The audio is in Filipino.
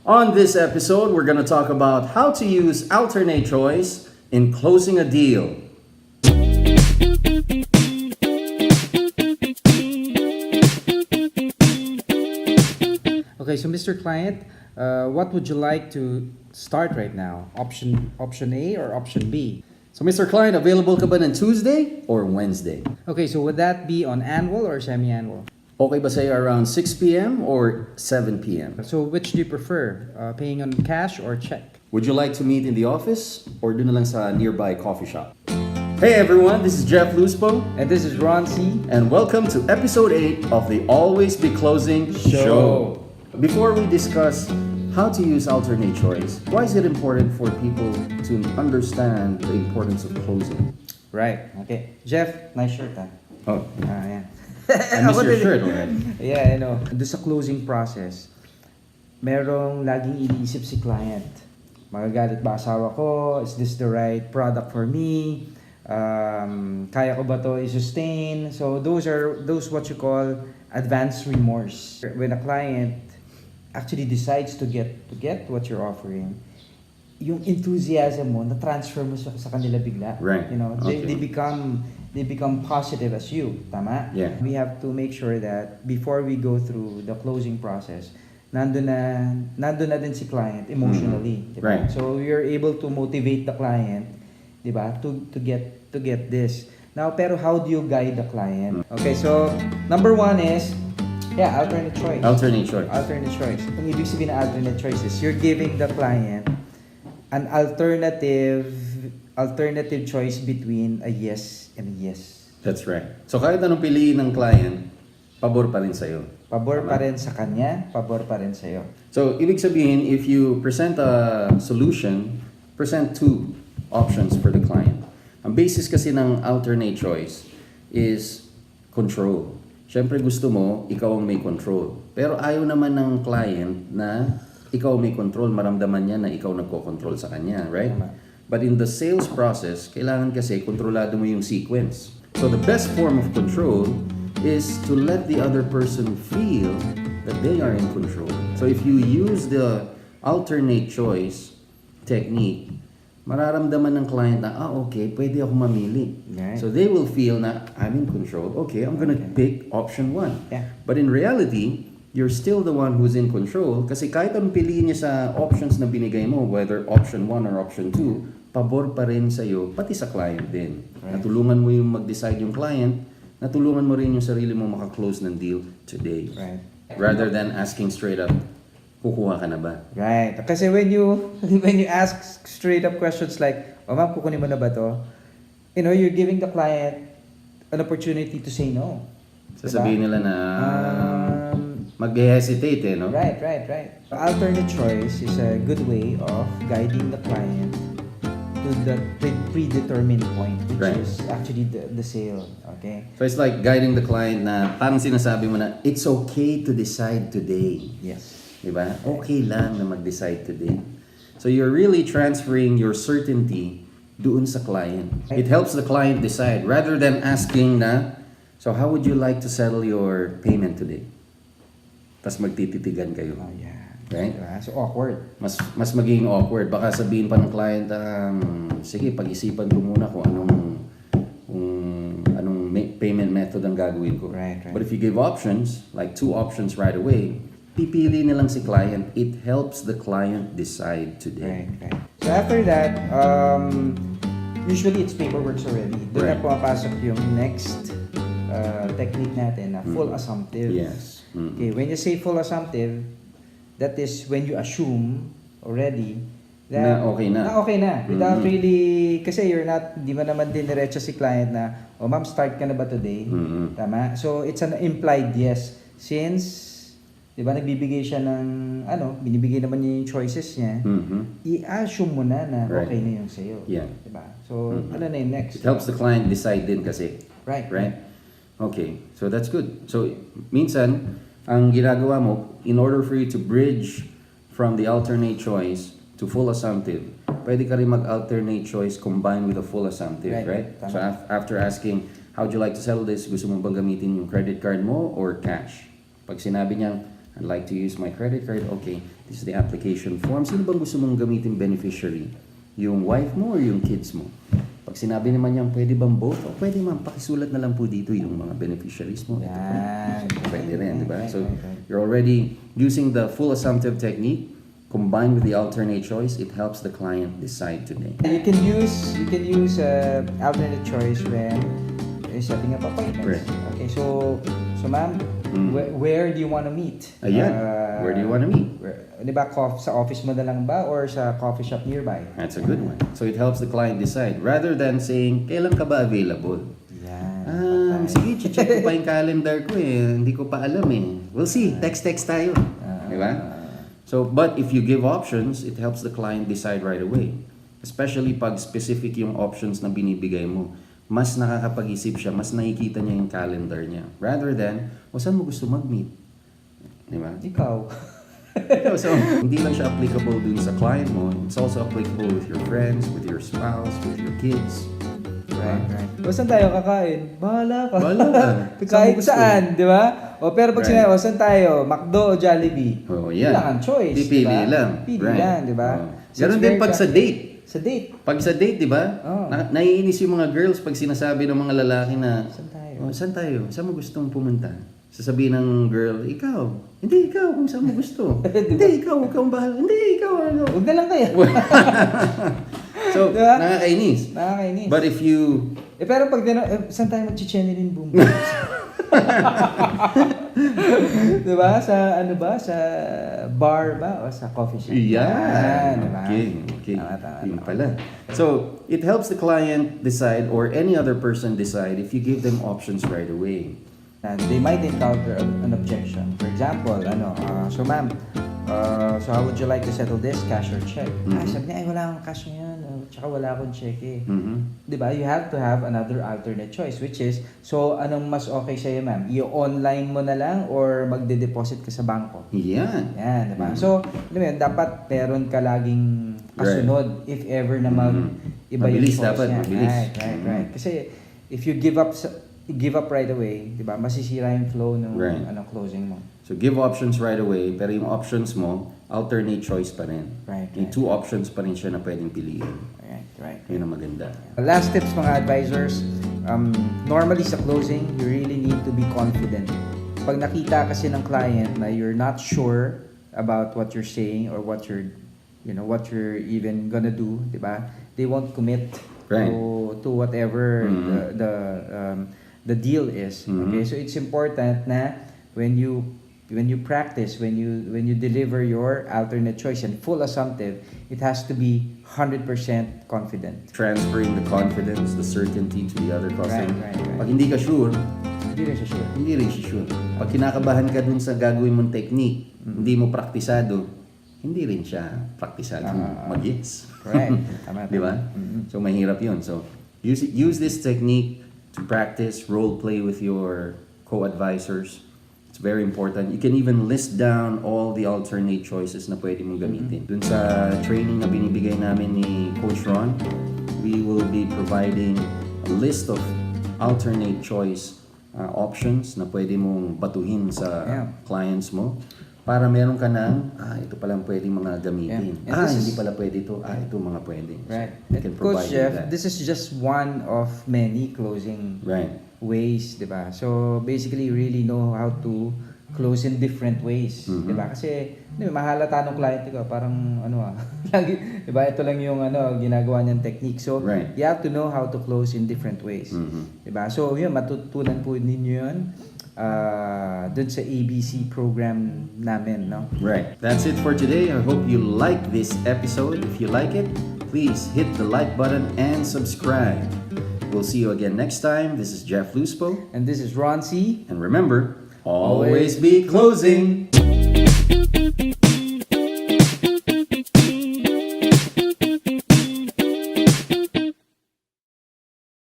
On this episode, we're going to talk about how to use alternate choice in closing a deal. Okay, so Mr. Client, what would you like to start right now? Option A or option B? So Mr. Client, available ka ba ng Tuesday or Wednesday? Okay, so would that be on annual or semi-annual? Okay ba sa'yo around 6 p.m. or 7 p.m.? So which do you prefer? Paying on cash or check? Would you like to meet in the office or dun na lang sa nearby coffee shop? Hey everyone, this is Jeff Luspo, And this is Ron C. and welcome to episode 8 of the Always Be Closing Show. Before we discuss how to use alternate choice, why is it important for people to understand the importance of closing? Right, okay. Jeff, nice shirt ha? Oh, Yeah. I missed your shirt already. Yeah, I know. Doon sa closing process, merong laging iniisip si client. Magagalit ba asawa ko? Is this the right product for me? Kaya ko ba to i-sustain? So those what you call advanced remorse. When a client actually decides to get what you're offering, yung enthusiasm mo, na-transfer mo sa kanila bigla. Right. You know, Okay. they become positive as you. Tama? Yeah. We have to make sure that before we go through the closing process, nandun na din si client emotionally. Diba? Right. So you're able to motivate the client, diba, to get this. Now, pero how do you guide the client? Okay, so number one is, alternate choice. Alternate choice. Alternate choice. Ang ibig sabihin na alternate choice is you're giving the client an alternative choice between a yes and a yes. That's right. So kahit anong piliin ng client, pabor pa rin sa'yo. Pabor pa rin sa kanya, pabor pa rin sa'yo. So, ibig sabihin, if you present a solution, present two options for the client. Ang basis kasi ng alternate choice is control. Siyempre gusto mo, ikaw ang may control. Pero ayaw naman ng client na ikaw may control, maramdaman niya na ikaw nagko-control sa kanya, right? Tama. But in the sales process, kailangan kasi kontrolado mo yung sequence. So the best form of control is to let the other person feel that they are in control. So if you use the alternate choice technique, mararamdaman ng client na, okay, pwede ako mamili. Right. So they will feel na, I'm in control. Okay, I'm gonna pick option 1. Yeah. But in reality, you're still the one who's in control kasi kahit anong piliin niya sa options na binigay mo, whether option 1 or option 2, pabor pa rin sa'yo, pati sa client din. Right. Natulungan mo yung mag-decide yung client, natulungan mo rin yung sarili mo makaklose ng deal today. Right. Rather than asking straight up, kukuha ka na ba? Right. Kasi when you ask straight up questions like, ma'am, kukunin mo na ba to? You know, you're giving the client an opportunity to say no. Sasabihin nila na mag-hesitate no? Right. Alternate choice is a good way of guiding the client to the predetermined point, which Right. is actually the sale. Okay? So it's like guiding the client na parang sinasabi mo na, it's okay to decide today. Yes. Diba? Okay lang na mag-decide today. So you're really transferring your certainty doon sa client. It helps the client decide rather than asking na, so how would you like to settle your payment today? Tapos magtititigan kayo. Oh, yeah. Right? Diba? So awkward. Mas magiging awkward. Baka sabihin pa ng client, sige, pag-isipan ko muna kung anong payment method ang gagawin ko. Right. But if you give options, like 2 options right away, pipili nilang si client. It helps the client decide today. Right. So after that, usually it's paperwork already. Doon na Right. pumapasok yung next technique natin na full assumptive. Yes. Okay, when you say full assumptive, that is when you assume already that Na okay na. okay na. Without really, kasi you're not, di ba naman diniretso si client na, ma'am, start ka na ba today? Tama? So it's an implied yes. Since, di ba, nagbibigay siya ng, binibigay naman niya yung choices niya, i-assume mo na Right. okay na yung sa'yo. Yeah. Di ba? So, ano na yung next? It helps the client decide din kasi. Right. Okay, so that's good. So, minsan, ang ginagawa mo, in order for you to bridge from the alternate choice to full assumptive, pwede ka rin mag-alternate choice combined with a full assumptive, right? Tama. So, after asking, how would you like to settle this? Gusto mo bang gamitin yung credit card mo or cash? Pag sinabi niyang, I'd like to use my credit card. Okay, this is the application form. Sino bang gusto mong gamitin beneficiary? Yung wife mo or yung kids mo? Pag sinabi naman niya, pwede bang both? O pwede ma'am, pakisulat na lang po dito yung mga beneficiaries mo. Ito po. Yan. Pwede rin, di ba? So, Right. you're already using the full assumptive technique combined with the alternate choice. It helps the client decide today. You can use alternate choice when you're setting up appointments. Correct. Okay, so ma'am, where do you want to meet? Ayan, where do you want to meet? Di ba, sa office mo na lang ba or sa coffee shop nearby? That's a good one. So it helps the client decide rather than saying, kailan ka ba available? Yan. Sige, check ko pa yung calendar ko eh. Hindi ko pa alam eh. We'll see. Text tayo. Di ba? So, but if you give options, it helps the client decide right away. Especially pag specific yung options na binibigay mo. Mas nakakapag-isip siya, mas nakikita niya yung calendar niya. Rather than, saan mo gusto mag-meet? Di ba? Ikaw. So, hindi lang siya applicable dun sa client mo. It's also applicable with your friends, with your spouse, with your kids. Right. O, saan tayo kakain? Bahala ka. Saan mo Kahit gusto? saan, di ba? O, pero pag Right. sinabi, saan tayo? McDo o Jollibee? Oh, yan. Wala kang choice, Pipili di ba? lang. Pili Right. lang, di ba? Oh. So, Ganon it's din very pag sa date. Sa date. Pag sa date, di ba? Oh. Naiinis yung mga girls pag sinasabi ng mga lalaki na, Saan tayo? Saan tayo? Saan mo gustong pumunta? Sasabihin ng girl, ikaw. Hindi, ikaw kung saan mo gusto. Hindi, ikaw. Huwag kang bahala. Hindi, ikaw. Huwag na lang kayo. So, Diba? nakakainis. Nakakainis. But if you... Pero pag saan tayo mag-chichenelin boom? Diba? Sa ano ba? Sa bar ba? O sa coffee shop? Yeah. Diba? Okay. Tama. Yun pala. So, it helps the client decide or any other person decide if you give them options right away. And they might encounter an objection. For example, so ma'am, so how would you like to settle this? Cash or check? Sabi niya, wala akong cash ngayon. Tsaka wala akong check eh. Diba? You have to have another alternate choice, which is, so anong mas okay sa'yo ma'am? I-online mo na lang or magde-deposit ka sa bangko? Yan. Yan, diba? So, alam mo yun, dapat meron ka laging kasunod if ever na mag-iba yung Mabilis choice dapat, niya. mabilis. Right. Kasi if you give up right away, di ba? Masisira yung flow ng closing mo. So give options right away, pero yung options mo, alternate choice pa rin. Right. Yung two options pa rin siya na pwedeng piliin. Right. Yun ang maganda. Last tips mga advisors, normally sa closing, you really need to be confident. Pag nakita kasi ng client na you're not sure about what you're saying or what you're even gonna do, di ba? They won't commit to whatever the deal is. Okay, so it's important na when you practice, when you deliver your alternate choice and full assumptive, it has to be 100% confident. Transferring the confidence, the certainty to the other customer. Right. Pag hindi ka sure, Hindi rin siya sure. hindi rin siya sure. Pag kinakabahan ka dun sa gagawin mong technique, hindi mo praktisado, hindi rin siya praktisado mag-yes. Right. Tama. Di ba? So mahirap yun. So use this technique to practice role play with your co-advisors. It's very important. You can even list down all the alternate choices na pwede mong gamitin. Dun sa training na binibigay namin ni Coach Ron, we will be providing a list of alternate choice options na pwede mong batuhin sa clients mo para meron ka ng, ito palang pwedeng mga gamitin. Hindi pala pwede ito. Ito mga pwede. Right. So, we can provide Coach you Jeff, that. this is just one of many closing ways, di ba? So, basically, you really know how to close in different ways, di ba? Kasi, mahalata ng client ko, parang, lagi, di ba? Ito lang yung, ginagawa niyang technique. So, you have to know how to close in different ways. Di ba? So, yun, matutunan po ninyo yun dun sa ABC program namin, no? Right. That's it for today. I hope you like this episode. If you like it, please hit the like button and subscribe. We'll see you again next time. This is Jeff Luspo. And this is Ron C. And remember, always be closing.